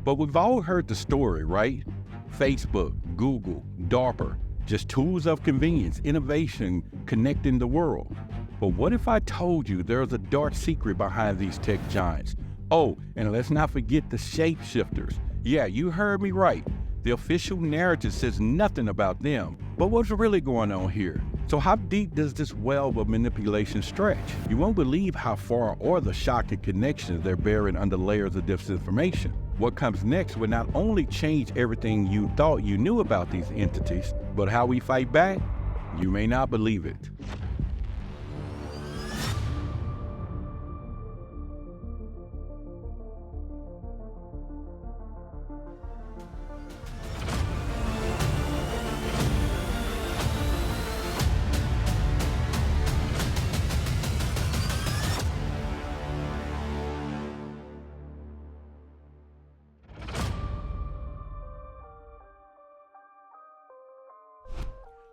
But we've all heard the story, right? Facebook, Google, DARPA, just tools of convenience, innovation, connecting the world. But what if I told you there's a dark secret behind these tech giants? Oh, and let's not forget the shapeshifters. Yeah, you heard me right. The official narrative says nothing about them. But what's really going on here? So how deep does this well of manipulation stretch? You won't believe how far or the shocking connections they're buried under layers of disinformation. What comes next will not only change everything you thought you knew about these entities, but how we fight back? You may not believe it.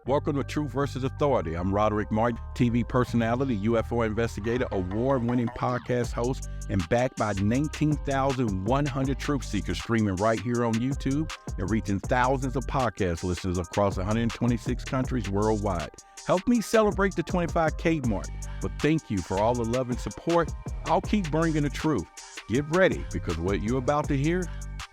Welcome to Truth versus Authority. I'm Roderick Martin, TV personality, UFO investigator, award-winning podcast host, and backed by 19,100 truth seekers streaming right here on YouTube and reaching thousands of podcast listeners across 126 countries worldwide. Help me celebrate the 25K mark, but thank you for all the love and support. I'll keep bringing the truth. Get ready, because what you're about to hear,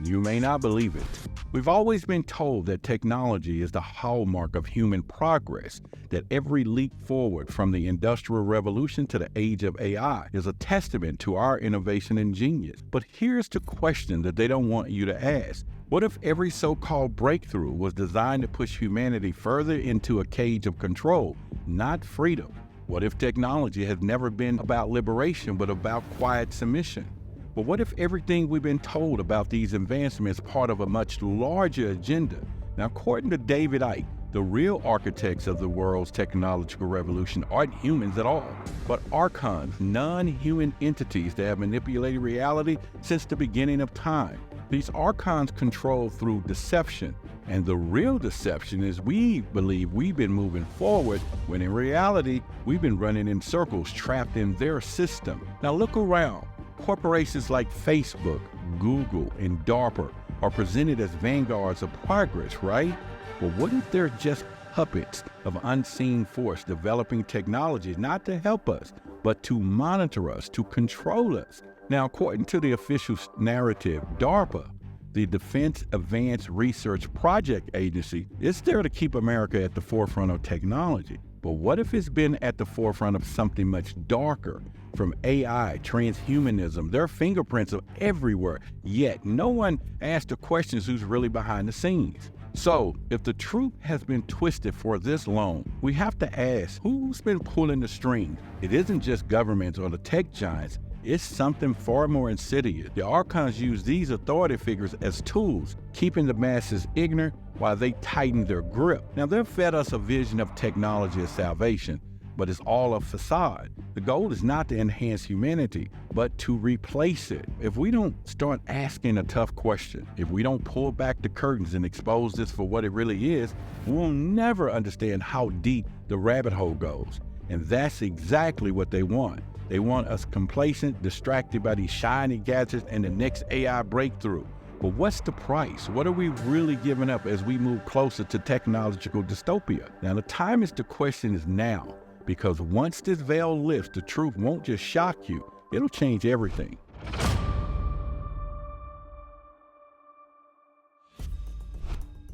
you may not believe it. We've always been told that technology is the hallmark of human progress, that every leap forward from the Industrial Revolution to the age of AI is a testament to our innovation and genius. But here's the question that they don't want you to ask. What if every so-called breakthrough was designed to push humanity further into a cage of control, not freedom? What if technology has never been about liberation, but about quiet submission? But what if everything we've been told about these advancements is part of a much larger agenda? Now, according to David Icke, the real architects of the world's technological revolution aren't humans at all, but archons, non-human entities that have manipulated reality since the beginning of time. These archons control through deception, and the real deception is we believe we've been moving forward, when in reality, we've been running in circles, trapped in their system. Now look around. Corporations like Facebook, Google, and DARPA are presented as vanguards of progress, right? But what if they're just puppets of unseen force developing technologies not to help us, but to monitor us, to control us? Now, according to the official narrative, DARPA, the Defense Advanced Research Project Agency, is there to keep America at the forefront of technology. But what if it's been at the forefront of something much darker? From AI, transhumanism, their fingerprints are everywhere, yet no one asked the questions who's really behind the scenes. So, if the truth has been twisted for this long, we have to ask, who's been pulling the strings? It isn't just governments or the tech giants, it's something far more insidious. The archons use these authority figures as tools, keeping the masses ignorant while they tighten their grip. Now, they've fed us a vision of technology as salvation, but it's all a facade. The goal is not to enhance humanity, but to replace it. If we don't start asking a tough question, if we don't pull back the curtains and expose this for what it really is, we'll never understand how deep the rabbit hole goes. And that's exactly what they want. They want us complacent, distracted by these shiny gadgets and the next AI breakthrough. But what's the price? What are we really giving up as we move closer to technological dystopia? Now, the time is to question is now. Because once this veil lifts, the truth won't just shock you, it'll change everything.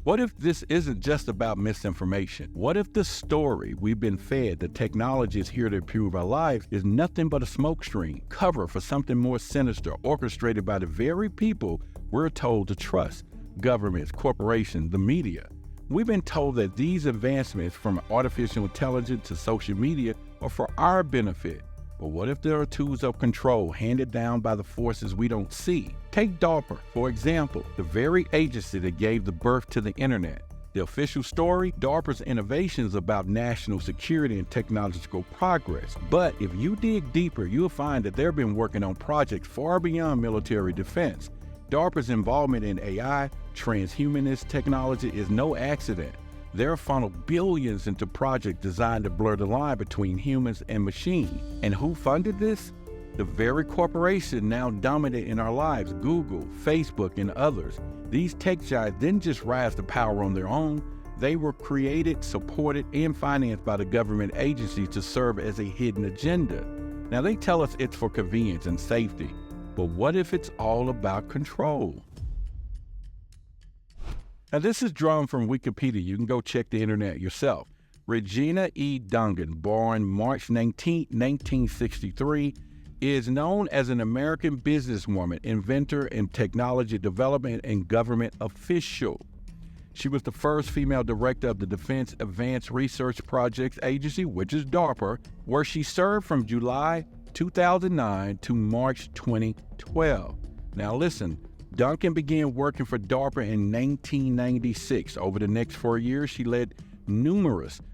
What if this isn't just about misinformation? What if the story we've been fed, that technology is here to improve our lives, is nothing but a smokescreen, cover for something more sinister, orchestrated by the very people we're told to trust? Governments, corporations, the media. We've been told that these advancements, from artificial intelligence to social media, are for our benefit. But what if there are tools of control handed down by the forces we don't see? Take DARPA, for example, the very agency that gave the birth to the internet. The official story, DARPA's innovations about national security and technological progress. But if you dig deeper, you'll find that they've been working on projects far beyond military defense. DARPA's involvement in AI, transhumanist technology, is no accident. They're funneled billions into projects designed to blur the line between humans and machines. And who funded this? The very corporation now dominant in our lives, Google, Facebook, and others. These tech giants didn't just rise to power on their own. They were created, supported, and financed by the government agencies to serve as a hidden agenda. Now, they tell us it's for convenience and safety, but what if it's all about control? Now, this is drawn from Wikipedia. You can go check the internet yourself. Regina E. Duncan, born March 19, 1963, is known as an American businesswoman, inventor, and technology development and government official. She was the first female director of the Defense Advanced Research Projects Agency, which is DARPA, where she served from July 2009 to March 2012. Now listen, Duncan began working for DARPA in 1996. Over the next 4 years, she led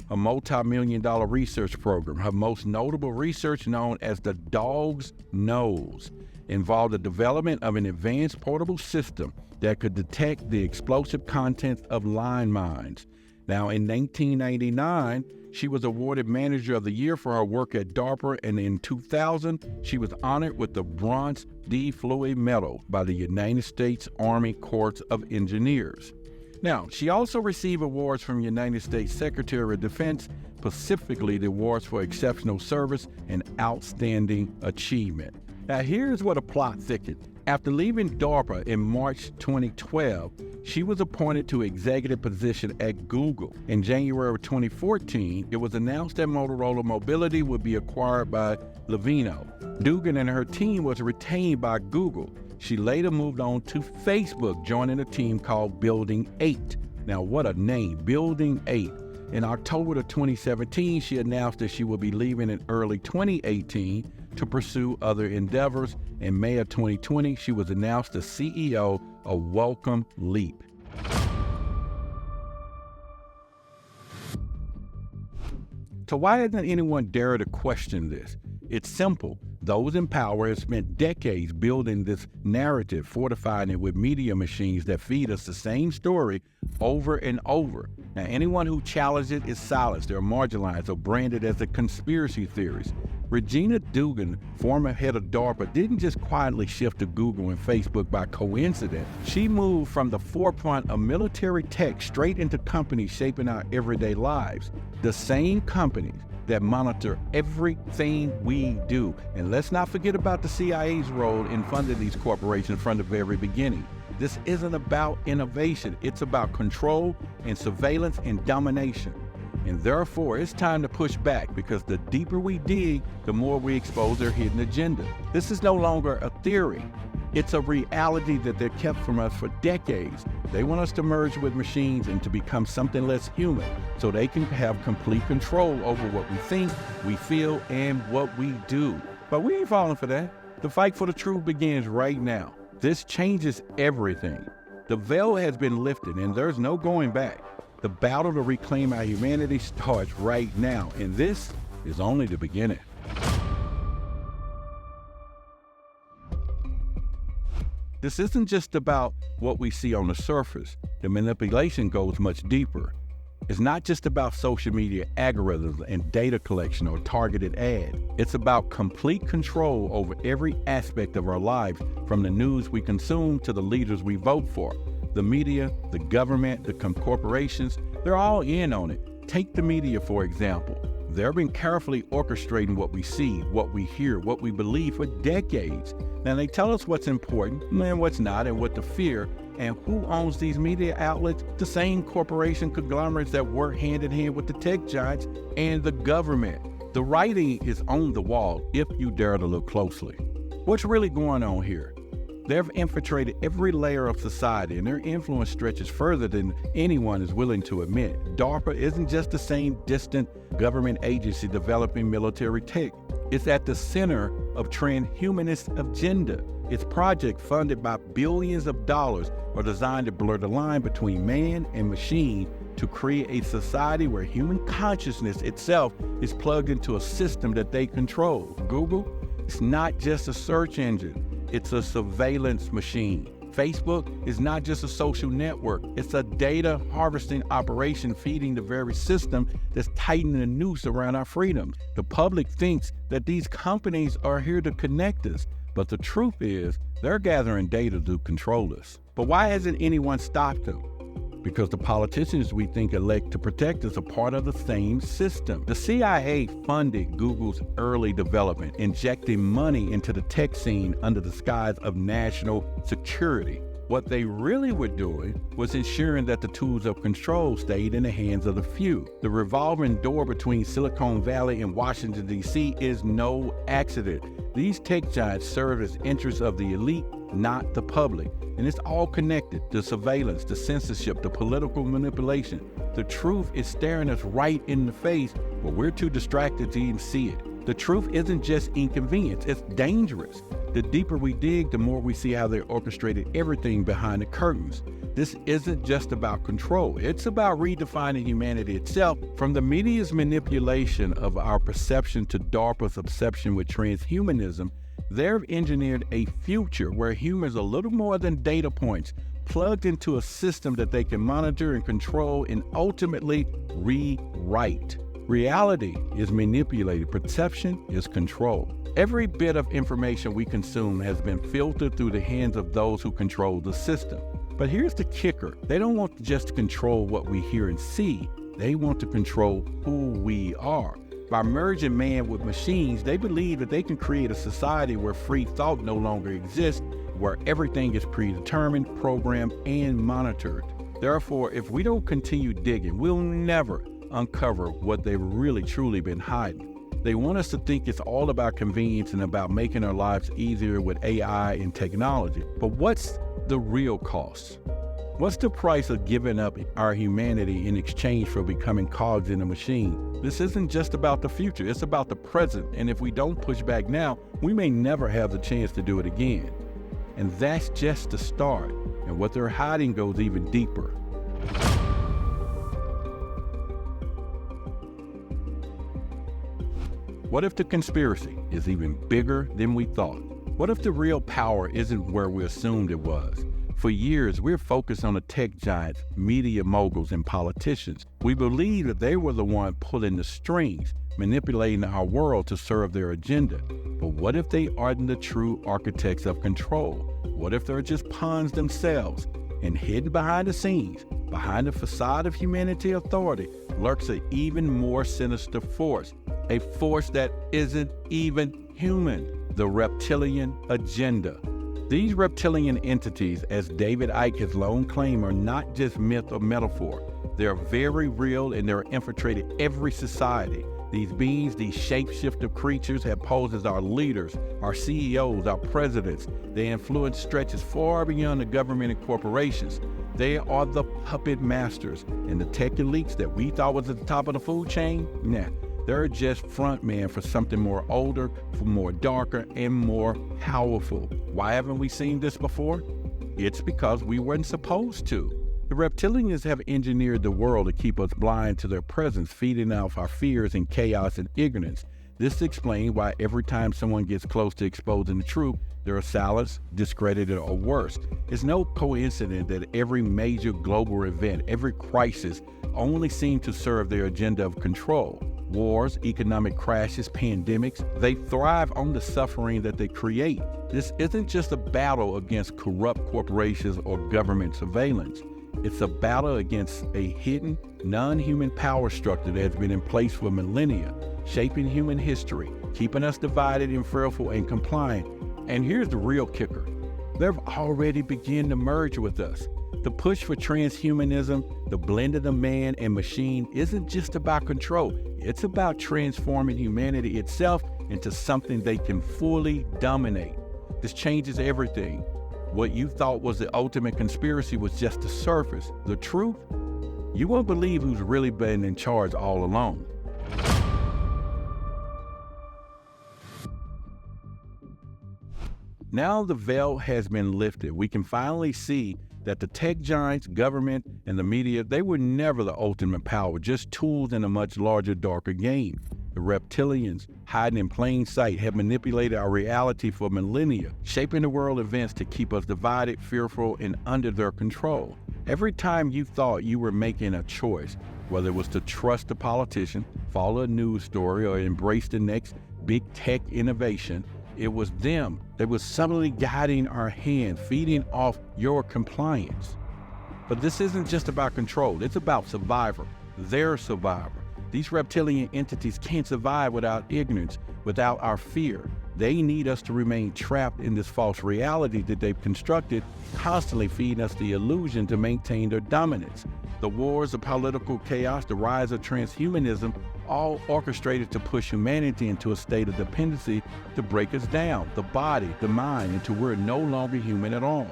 a multi-million-dollar research program. Her most notable research, known as the Dog's Nose, involved the development of an advanced portable system that could detect the explosive contents of landmines. Now, in 1999, she was awarded Manager of the Year for her work at DARPA, and in 2000, she was honored with the Bronze D. Floyd Medal by the United States Army Corps of Engineers. Now, she also received awards from United States Secretary of Defense, specifically the awards for exceptional service and outstanding achievement. Now, here's where the plot thickened. After leaving DARPA in March 2012, she was appointed to executive position at Google. In January of 2014, it was announced that Motorola Mobility would be acquired by Levino. Dugan and her team was retained by Google. She later moved on to Facebook, joining a team called Building 8. Now, what a name, Building 8. In October of 2017, she announced that she will be leaving in early 2018 to pursue other endeavors. In May of 2020, she was announced the CEO of Welcome Leap. So why doesn't anyone dare to question this? It's simple. Those in power have spent decades building this narrative, fortifying it with media machines that feed us the same story over and over. Now, anyone who challenges it is silenced. They're marginalized or branded as a conspiracy theorist. Regina Dugan, former head of DARPA, didn't just quietly shift to Google and Facebook by coincidence. She moved from the forefront of military tech straight into companies shaping our everyday lives. The same companies that monitor everything we do. And let's not forget about the CIA's role in funding these corporations from the very beginning. This isn't about innovation. It's about control and surveillance and domination. And therefore, it's time to push back, because the deeper we dig, the more we expose their hidden agenda. This is no longer a theory. It's a reality that they've kept from us for decades. They want us to merge with machines and to become something less human, so they can have complete control over what we think, we feel, and what we do. But we ain't falling for that. The fight for the truth begins right now. This changes everything. The veil has been lifted, and there's no going back. The battle to reclaim our humanity starts right now, and this is only the beginning. This isn't just about what we see on the surface. The manipulation goes much deeper. It's not just about social media algorithms and data collection or targeted ads. It's about complete control over every aspect of our lives, from the news we consume to the leaders we vote for. The media, the government, the corporations, they're all in on it. Take the media, for example. They've been carefully orchestrating what we see, what we hear, what we believe for decades. Now, they tell us what's important and what's not, and what to fear. And who owns these media outlets? The same corporation conglomerates that work hand in hand with the tech giants and the government. The writing is on the wall if you dare to look closely. What's really going on here? They've infiltrated every layer of society, and their influence stretches further than anyone is willing to admit. DARPA isn't just the same distant government agency developing military tech. It's at the center of transhumanist agenda. Its projects, funded by billions of dollars, are designed to blur the line between man and machine to create a society where human consciousness itself is plugged into a system that they control. Google, it's not just a search engine. It's a surveillance machine. Facebook is not just a social network. It's a data harvesting operation feeding the very system that's tightening the noose around our freedom. The public thinks that these companies are here to connect us, but the truth is they're gathering data to control us. But why hasn't anyone stopped them? Because the politicians we think elect to protect us are part of the same system. The CIA funded Google's early development, injecting money into the tech scene under the guise of national security. What they really were doing was ensuring that the tools of control stayed in the hands of the few. The revolving door between Silicon Valley and Washington, D.C. is no accident. These tech giants serve as interests of the elite, not the public. And it's all connected: the surveillance, the censorship, the political manipulation. The truth is staring us right in the face, but we're too distracted to even see it. The truth isn't just inconvenience, it's dangerous. The deeper we dig, the more we see how they orchestrated everything behind the curtains. This isn't just about control, it's about redefining humanity itself. From the media's manipulation of our perception to DARPA's obsession with transhumanism, they've engineered a future where humans are little more than data points, plugged into a system that they can monitor and control and ultimately rewrite. Reality is manipulated, perception is control. Every bit of information we consume has been filtered through the hands of those who control the system. But here's the kicker: they don't want just to control what we hear and see, they want to control who we are. By merging man with machines, they believe that they can create a society where free thought no longer exists, where everything is predetermined, programmed, and monitored. Therefore, if we don't continue digging, we'll never uncover what they've really truly been hiding. They want us to think it's all about convenience and about making our lives easier with AI and technology. But what's the real cost? What's the price of giving up our humanity in exchange for becoming cogs in a machine? This isn't just about the future, it's about the present. And if we don't push back now, we may never have the chance to do it again. And that's just the start. And what they're hiding goes even deeper. What if the conspiracy is even bigger than we thought? What if the real power isn't where we assumed it was? For years, we're focused on the tech giants, media moguls, and politicians. We believe that they were the one pulling the strings, manipulating our world to serve their agenda. But what if they aren't the true architects of control? What if they're just pawns themselves? And hidden behind the scenes, behind the facade of humanity authority, lurks an even more sinister force, a force that isn't even human: the reptilian agenda. These reptilian entities, as David Icke has long claimed, are not just myth or metaphor. They're very real and they're infiltrated every society. These beings, these shapeshifter creatures, have posed as our leaders, our CEOs, our presidents. Their influence stretches far beyond the government and corporations. They are the puppet masters, and the tech elites that we thought was at the top of the food chain, they're just front man for something more older, for more darker, and more powerful. Why haven't we seen this before? It's because we weren't supposed to. The reptilians have engineered the world to keep us blind to their presence, feeding off our fears and chaos and ignorance. This explains why every time someone gets close to exposing the truth, they're silenced, discredited, or worse. It's no coincidence that every major global event, every crisis, only seems to serve their agenda of control. Wars, economic crashes, pandemics, they thrive on the suffering that they create. This isn't just a battle against corrupt corporations or government surveillance. It's a battle against a hidden, non-human power structure that has been in place for millennia, shaping human history, keeping us divided and fearful and compliant. And here's the real kicker: they've already begun to merge with us. The push for transhumanism, the blend of the man and machine, isn't just about control. It's about transforming humanity itself into something they can fully dominate. This changes everything. What you thought was the ultimate conspiracy was just the surface. The truth? You won't believe who's really been in charge all along. Now the veil has been lifted. We can finally see that the tech giants, government, and the media, they were never the ultimate power, just tools in a much larger, darker game. The reptilians, hiding in plain sight, have manipulated our reality for millennia, shaping the world events to keep us divided, fearful, and under their control. Every time you thought you were making a choice, whether it was to trust a politician, follow a news story, or embrace the next big tech innovation, it was them that was subtly guiding our hand, feeding off your compliance. But this isn't just about control, it's about survival, their survival. These reptilian entities can't survive without ignorance, without our fear. They need us to remain trapped in this false reality that they've constructed, constantly feeding us the illusion to maintain their dominance. The wars, the political chaos, the rise of transhumanism, all orchestrated to push humanity into a state of dependency to break us down, the body, the mind, until we're no longer human at all.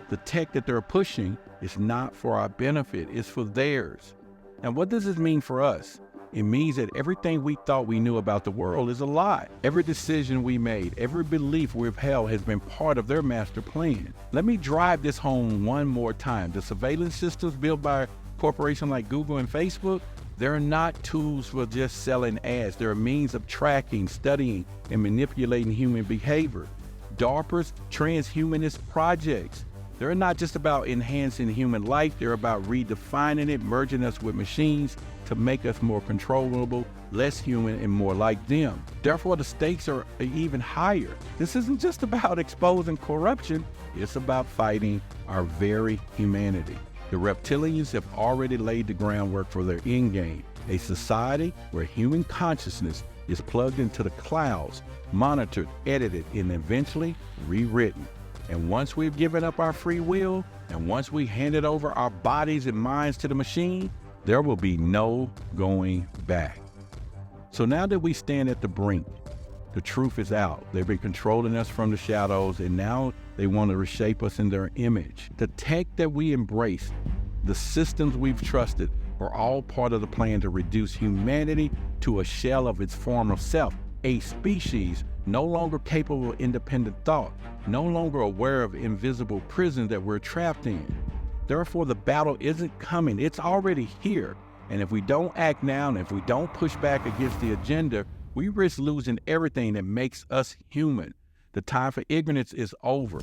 The tech that they're pushing is not for our benefit, it's for theirs. And what does this mean for us? It means that everything we thought we knew about the world is a lie. Every decision we made, every belief we've held has been part of their master plan. Let me drive this home one more time. The surveillance systems built by corporations like Google and Facebook, they're not tools for just selling ads. They're a means of tracking, studying, and manipulating human behavior. DARPA's transhumanist projects, they're not just about enhancing human life, they're about redefining it, merging us with machines to make us more controllable, less human, and more like them. Therefore, the stakes are even higher. This isn't just about exposing corruption, it's about fighting our very humanity. The reptilians have already laid the groundwork for their end game, a society where human consciousness is plugged into the clouds, monitored, edited, and eventually rewritten. And once we've given up our free will, and once we handed over our bodies and minds to the machine, there will be no going back. So now that we stand at the brink, the truth is out. They've been controlling us from the shadows, and now they want to reshape us in their image. The tech that we embrace, the systems we've trusted, are all part of the plan to reduce humanity to a shell of its former self, a species no longer capable of independent thought, no longer aware of invisible prison that we're trapped in. Therefore, the battle isn't coming, it's already here. And if we don't act now, and if we don't push back against the agenda, we risk losing everything that makes us human. The time for ignorance is over.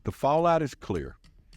The fallout is clear.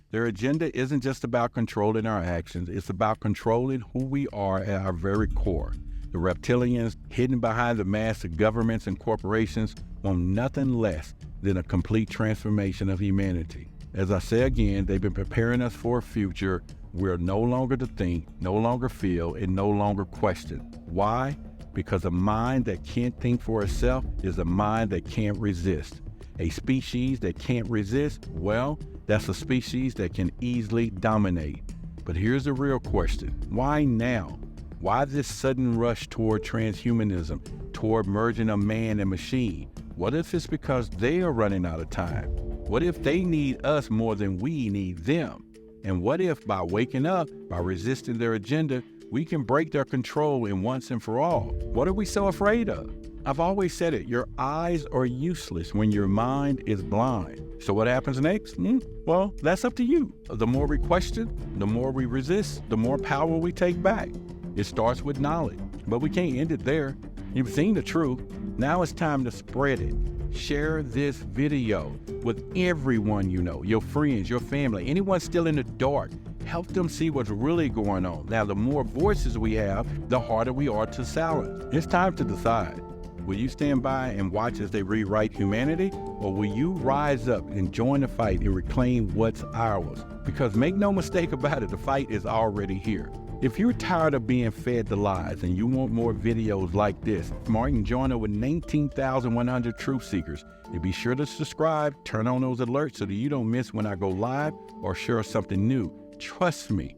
Their agenda isn't just about controlling our actions, it's about controlling who we are at our very core. The reptilians, hidden behind the mask of governments and corporations, want nothing less than a complete transformation of humanity. As I say again, they've been preparing us for a future we're no longer to think, no longer feel, and no longer question. Why? Because a mind that can't think for itself is a mind that can't resist. A species that can't resist, well, that's a species that can easily dominate. But here's the real question. Why now? Why this sudden rush toward transhumanism, toward merging of man and machine? What if it's because they are running out of time? What if they need us more than we need them? And what if by waking up, by resisting their agenda, we can break their control in once and for all? What are we so afraid of? I've always said it, your eyes are useless when your mind is blind. So what happens next? Well, that's up to you. The more we question, the more we resist, the more power we take back. It starts with knowledge, but we can't end it there. You've seen the truth. Now it's time to spread it. Share this video with everyone you know, your friends, your family, anyone still in the dark. Help them see what's really going on. Now, the more voices we have, the harder we are to silence. It's time to decide. Will you stand by and watch as they rewrite humanity, or will you rise up and join the fight and reclaim what's ours? Because make no mistake about it, the fight is already here. If you're tired of being fed the lies and you want more videos like this, Martin, join over 19,100 truth seekers. And be sure to subscribe, turn on those alerts so that you don't miss when I go live or share something new. Trust me,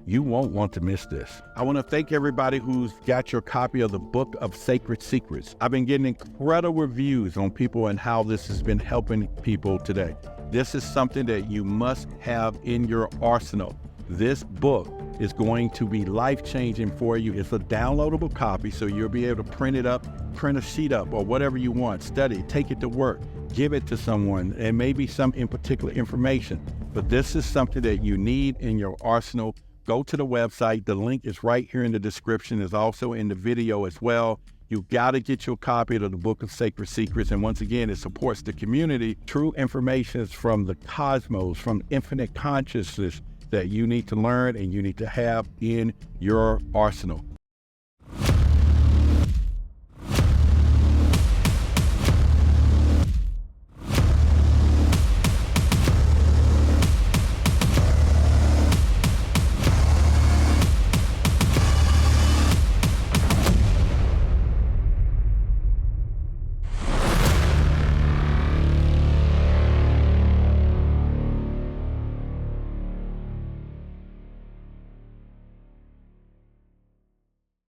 you won't want to miss this. I want to thank everybody who's got your copy of the Book of Sacred Secrets. I've been getting incredible reviews on people and how this has been helping people today. This is something that you must have in your arsenal. This book is going to be life-changing for you. It's a downloadable copy, so you'll be able to print it up, print a sheet up, or whatever you want. Study, take it to work, give it to someone, and maybe some in particular information. But this is something that you need in your arsenal. go to the website. The link is right here in the description. It's also in the video as well. You got to get your copy of the Book of Sacred Secrets. And once again, it supports the community. True information is from the cosmos, from infinite consciousness that you need to learn and you need to have in your arsenal.